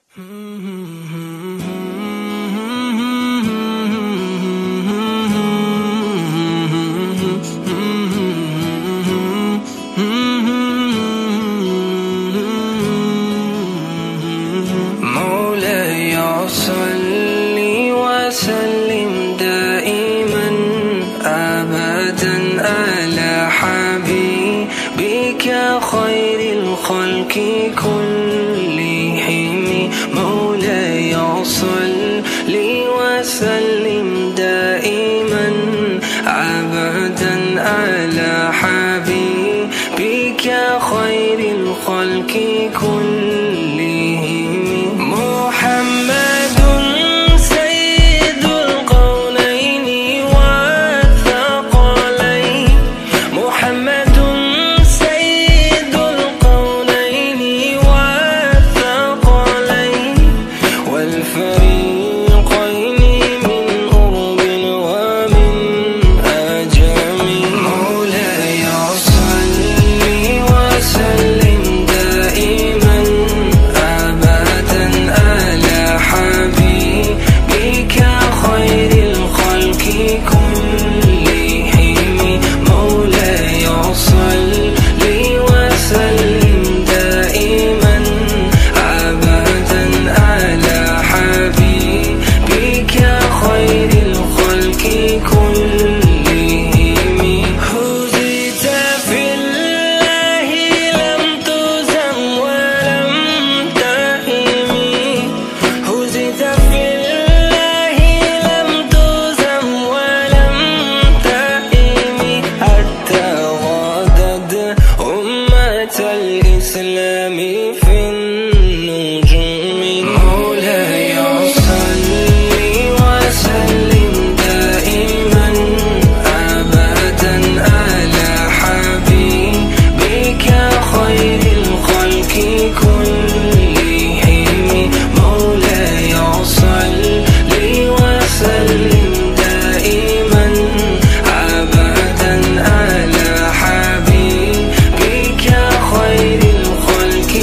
مولاي صل وسلم دائما أبدا على حبيبك خير الخلق كلهم. مولاي صل وسلم دائما أبدا على حبيبك خير الخلق كلهم. محمد سيد القولين والثقلين، محمد سيد القولين والثقلين والفريقين من أرب ومن أجم. مولاي صل وسلم دائما أبدا على حبيبك خير الخلق كلهم. مولاي صل وسلم دائما أبدا على حبيبك خير الخلق كلهم. هزيت في الله لم تزم ولم تهم، هزيت في الله لم تزم ولم تهم، حتى غادت أمة الإسلام في النجوم. مولاي صل وسلم دائما أبدا على حبيبك خير الخلق كلهم. مولاي صل وسلم دائما أبدا على حبيبك خير الخلق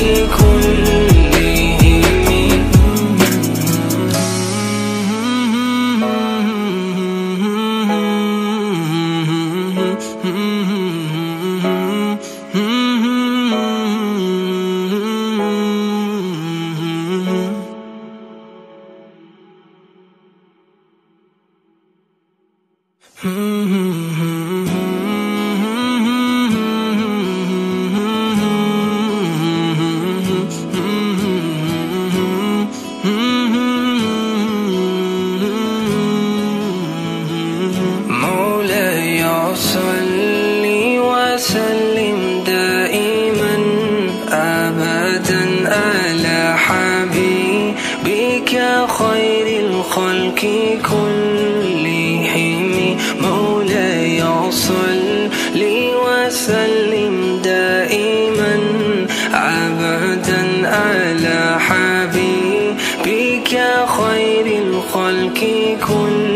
مولاي صل وسلم دائما أبدا على حبيبك خير الخلق كلهم. مولاي صل وسلم دائما أبدا على حبيبك خير الخلق كلهم.